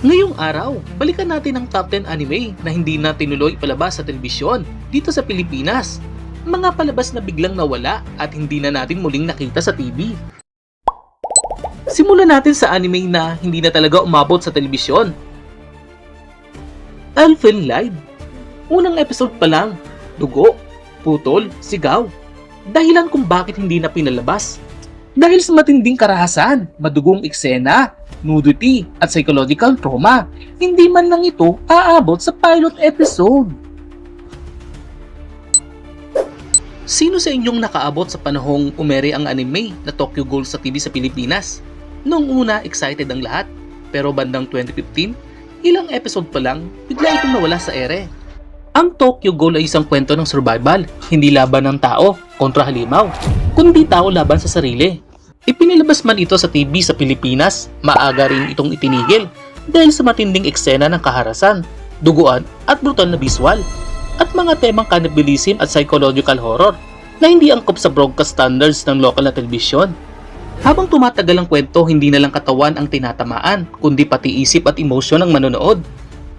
Ngayong araw, balikan natin ang top 10 anime na hindi na tinuloy palabas sa telebisyon dito sa Pilipinas. Mga palabas na biglang nawala at hindi na natin muling nakita sa TV. Simulan natin sa anime na hindi na talaga umabot sa telebisyon. Elfen Lied. Unang episode pa lang, dugo, putol, sigaw. Dahilan kung bakit hindi na pinalabas. Dahil sa matinding karahasan, madugong eksena, nudity at psychological trauma, hindi man lang ito aabot sa pilot episode. Sino sa inyong nakaabot sa panahong umere ang anime na Tokyo Ghoul sa TV sa Pilipinas? Noong una, excited ang lahat, pero bandang 2015, ilang episode pa lang, bigla itong nawala sa ere. Ang Tokyo Ghoul ay isang kwento ng survival, hindi laban ng tao kontra halimaw, kundi tao laban sa sarili. Ipinilabas man ito sa TV sa Pilipinas, maaga rin itong itinigil dahil sa matinding eksena ng kaharasan, duguan at brutal na visual, at mga temang cannibalism at psychological horror na hindi angkop sa broadcast standards ng local na telebisyon. Habang tumatagal ang kwento, hindi na lang katawan ang tinatamaan, kundi pati isip at emosyon ng manonood.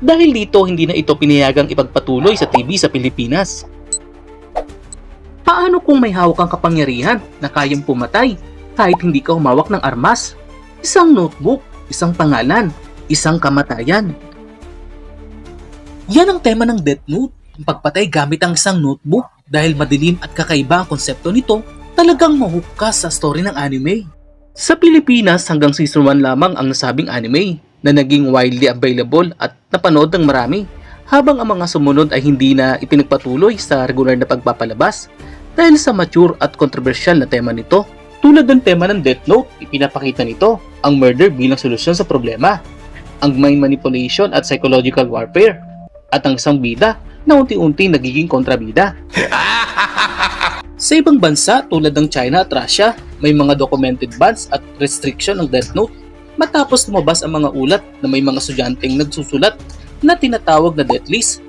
Dahil dito, hindi na ito pinayagang ipagpatuloy sa TV sa Pilipinas. Paano kung may hawak kang kapangyarihan na kayang pumatay kahit hindi ka humawak ng armas? Isang notebook, isang pangalan, isang kamatayan. Yan ang tema ng Death Note, ang pagpatay gamit ang isang notebook. Dahil madilim at kakaiba ang konsepto nito, talagang mahukas sa story ng anime. Sa Pilipinas, hanggang season 1 lamang ang nasabing anime na naging widely available at napanood ng marami, habang ang mga sumunod ay hindi na ipinagpatuloy sa regular na pagpapalabas dahil sa mature at controversial na tema nito. Tulad ng tema ng Death Note, ipinapakita nito ang murder bilang solusyon sa problema, ang mind manipulation at psychological warfare, at ang isang bida na unti-unti nagiging kontrabida. Sa ibang bansa tulad ng China at Russia, may mga documented bans at restriction ng Death Note matapos lumabas ang mga ulat na may mga estudyanteng nagsusulat na tinatawag na death list.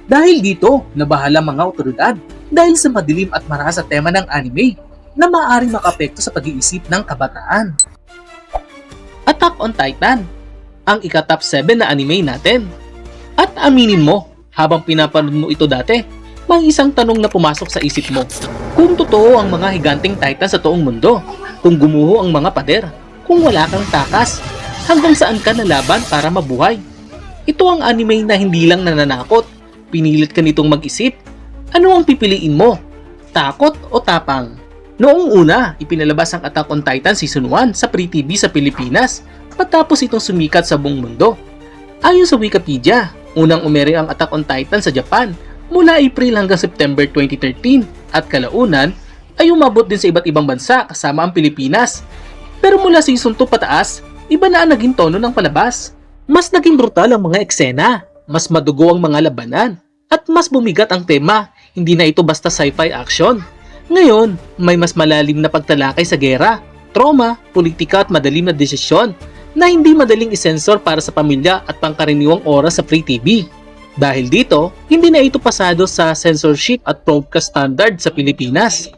Dahil dito, nabahala mga otoridad dahil sa madilim at marasa tema ng anime na maaaring makapekto sa pag-iisip ng kabataan. Attack on Titan, ang ika-top 7 na anime natin. At aminin mo, habang pinapanood mo ito dati, may isang tanong na pumasok sa isip mo. Kung totoo ang mga higanting titan sa toong mundo, kung gumuho ang mga pader, kung wala kang takas, hanggang saan ka nalaban para mabuhay? Ito ang anime na hindi lang nananakot, pinilit ka nitong mag-isip. Ano ang pipiliin mo? Takot o tapang? Noong una, ipinalabas ang Attack on Titan Season 1 sa Free TV sa Pilipinas matapos itong sumikat sa buong mundo. Ayon sa Wikipedia, unang umere ang Attack on Titan sa Japan mula April hanggang September 2013 at kalaunan ay umabot din sa iba't ibang bansa kasama ang Pilipinas. Pero mula Season 2 pataas, iba na ang naging tono ng palabas. Mas naging brutal ang mga eksena, mas madugo ang mga labanan, at mas bumigat ang tema, hindi na ito basta sci-fi action. Ngayon, may mas malalim na pagtalakay sa gera, trauma, politika at madalim na desisyon na hindi madaling isensor para sa pamilya at pangkaraniwang oras sa Free TV. Dahil dito, hindi na ito pasado sa censorship at broadcast standard sa Pilipinas.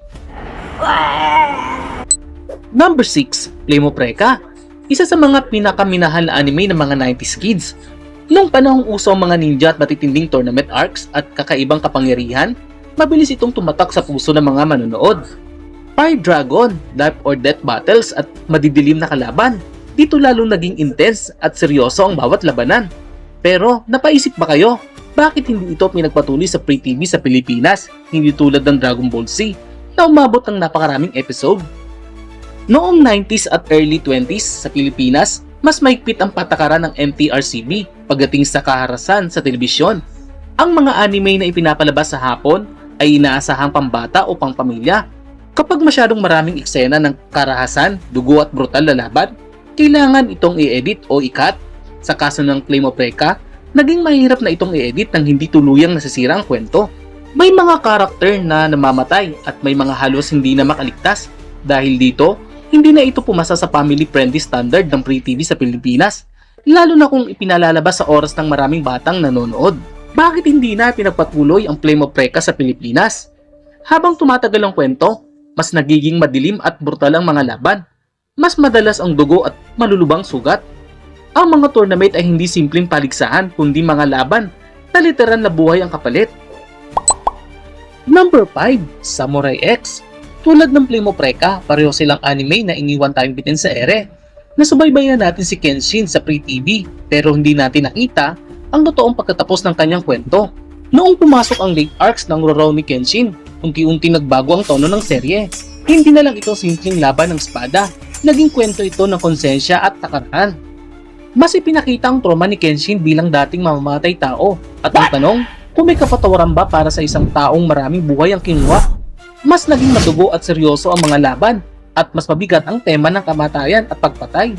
Number 6, Flame of Recca. Isa sa mga pinakaminahal na anime ng mga 90s kids. Noong panahong uso ang mga ninja at matitinding tournament arcs at kakaibang kapangyarihan, mabilis itong tumatak sa puso ng mga manonood. Fire Dragon, life or death battles at madidilim na kalaban. Dito lalong naging intense at seryoso ang bawat labanan. Pero napaisip ba kayo, bakit hindi ito pinagpatuloy sa Free TV sa Pilipinas, hindi tulad ng Dragon Ball Z na umabot ng napakaraming episode? Noong 90s at early 20s sa Pilipinas, mas maigpit ang patakaran ng MTRCB pagdating sa kaharasan sa telebisyon. Ang mga anime na ipinapalabas sa hapon ay inaasahang pambata o pangpamilya. Kapag masyadong maraming eksena ng karahasan, dugo at brutal na laban, kailangan itong i-edit o i-cut. Sa kaso ng Flame of Recca, naging mahirap na itong i-edit nang hindi tuluyang nasisira ang kwento. May mga karakter na namamatay at may mga halos hindi na makaligtas. Dahil dito, hindi na ito pumasa sa family-friendly standard ng Free TV sa Pilipinas, lalo na kung ipinalalabas sa oras ng maraming batang nanonood. Bakit hindi na pinagpatuloy ang Flame of Recca sa Pilipinas? Habang tumatagal ang kwento, mas nagiging madilim at brutal ang mga laban. Mas madalas ang dugo at malulubang sugat. Ang mga tournament ay hindi simpleng paligsahan kundi mga laban na literal na buhay ang kapalit. Number 5, Samurai X. Tulad ng Flame of Recca, pareho silang anime na iniwan tayong bitin sa ere. Nasubaybayan natin si Kenshin sa Free TV pero hindi natin nakita ang totoong pagkatapos ng kanyang kwento. Noong pumasok ang late arcs ng Rurouni Kenshin, unti-unti nagbago ang tono ng serye. Hindi na lang ito simpleng laban ng espada, naging kwento ito ng konsensya at takaran. Mas ipinakita ang trauma ni Kenshin bilang dating mamamatay tao at ang tanong kung may kapatawaran ba para sa isang taong maraming buhay ang kinuha. Mas naging madugo at seryoso ang mga laban at mas mabigat ang tema ng kamatayan at pagpatay.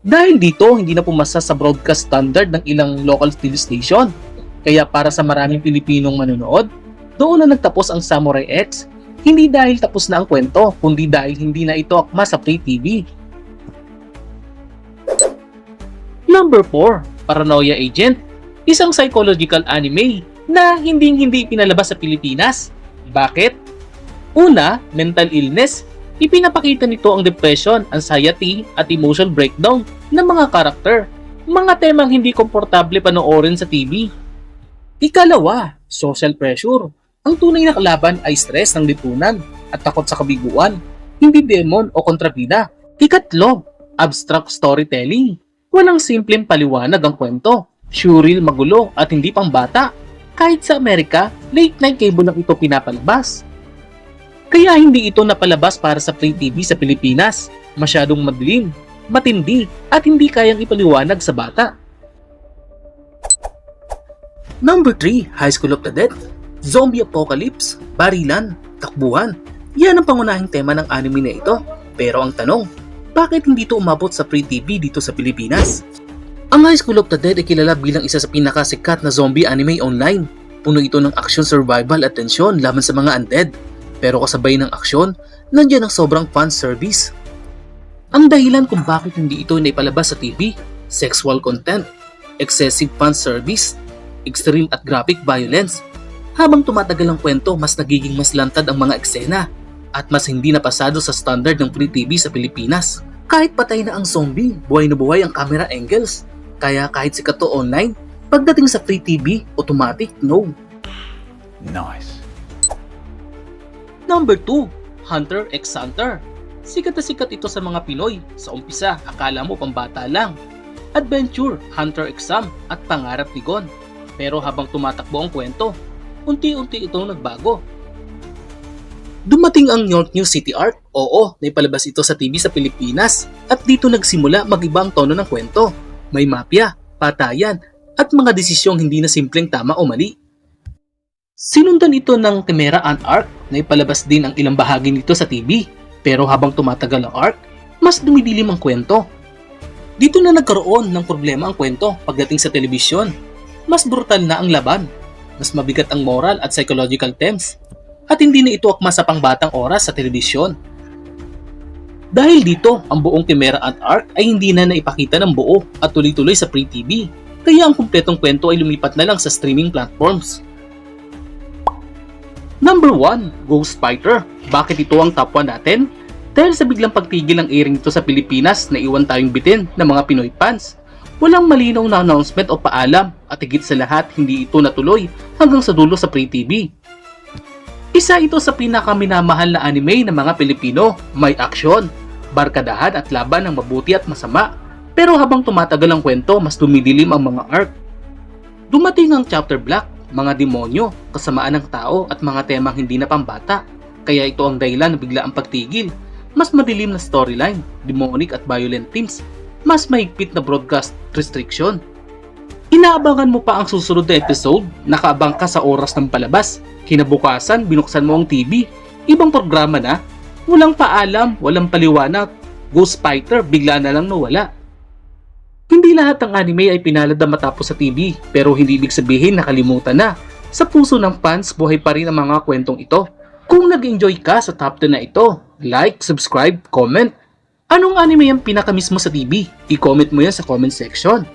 Dahil dito, hindi na pumasa sa broadcast standard ng ilang local TV station. Kaya para sa maraming Pilipinong manonood, doon na nagtapos ang Samurai X, hindi dahil tapos na ang kwento, kundi dahil hindi na ito akma sa Free TV. Number 4, Paranoia Agent, isang psychological anime na hindi pinalabas sa Pilipinas. Bakit? Una, mental illness. Ipinapakita nito ang depression, anxiety, at emotional breakdown ng mga karakter, mga temang hindi komportable panoorin sa TV. Ikalawa, social pressure. Ang tunay na kalaban ay stress ng lipunan at takot sa kabiguan, hindi demon o kontrabida. Ikatlo, abstract storytelling. Walang simpleng paliwanag ang kwento, surreal, magulo at hindi pambata. Kahit sa Amerika, late night cable lang ito pinapalabas. Kaya hindi ito napalabas para sa Free TV sa Pilipinas. Masyadong madilim, matindi at hindi kayang ipaliwanag sa bata. Number 3, High School of the Dead. Zombie apocalypse, barilan, takbuhan. Yan ang pangunahing tema ng anime na ito. Pero ang tanong, bakit hindi ito umabot sa Free TV dito sa Pilipinas? Ang High School of the Dead ay kilala bilang isa sa pinakasikat na zombie anime online. Puno ito ng action, survival at tensyon laban sa mga undead. Pero kasabay ng aksyon, nandiyan ang sobrang fan service. Ang dahilan kung bakit hindi ito naipalabas sa TV, sexual content, excessive fan service, extreme at graphic violence. Habang tumatagal ang kwento, mas nagiging mas lantad ang mga eksena at mas hindi napasado sa standard ng Free TV sa Pilipinas. Kahit patay na ang zombie, buhay na buhay ang camera angles. Kaya kahit sikat to online, pagdating sa Free TV, automatic no. Nice. Number 2, Hunter x Hunter. Sikat na sikat ito sa mga Pinoy. Sa umpisa, akala mo pambata lang. Adventure, Hunter exam at pangarap ni Gon. Pero habang tumatakbo ang kwento, unti-unti itong nagbago. Dumating ang York New City Arc. Oo, naipalabas ito sa TV sa Pilipinas. At dito nagsimula mag-iba ang tono ng kwento. May mafia, patayan, at mga desisyong hindi na simpleng tama o mali. Sinundan ito ng Chimera Ant Arc na ipalabas din ang ilang bahagi nito sa TV. Pero habang tumatagal ang arc, mas dumidilim ang kwento. Dito na nagkaroon ng problema ang kwento pagdating sa telebisyon. Mas brutal na ang laban. Mas mabigat ang moral at psychological themes. At hindi na ito akma sa pangbatang oras sa telebisyon. Dahil dito, ang buong Chimera Ant Arc ay hindi na naipakita ng buo at tuloy-tuloy sa Free TV. Kaya ang kumpletong kwento ay lumipat na lang sa streaming platforms. Number 1, Ghost Fighter. Bakit ito ang top 1 natin? Dahil sa biglang pagtigil ng airing ito sa Pilipinas na iwan tayong bitin ng mga Pinoy fans. Walang malinaw na announcement o paalam at higit sa lahat hindi ito natuloy hanggang sa dulo sa Free TV. Isa ito sa pinakaminamahal na anime ng mga Pilipino. May aksyon, barkadahan at laban ng mabuti at masama. Pero habang tumatagal ang kwento, mas dumidilim ang mga arc. Dumating ang Chapter Black, mga demonyo, kasamaan ng tao at mga temang hindi na pambata. Kaya ito ang dahilan na bigla ang pagtigil. Mas madilim na storyline, demonic at violent themes, mas mahigpit na broadcast restriction. Inaabangan mo pa ang susunod na episode, nakaabang ka sa oras ng palabas. Kinabukasan, binuksan mo ang TV, ibang programa na, walang paalam, walang paliwanag, Ghost Fighter bigla na lang nawala. Hindi lahat ng anime ay pinalad na matapos sa TV, pero hindi ibig sabihin nakalimutan na. Sa puso ng fans, buhay pa rin ang mga kwentong ito. Kung nag-enjoy ka sa top 10 na ito, like, subscribe, comment. Anong anime ang pinakamiss mo sa TV? I-comment mo yan sa comment section.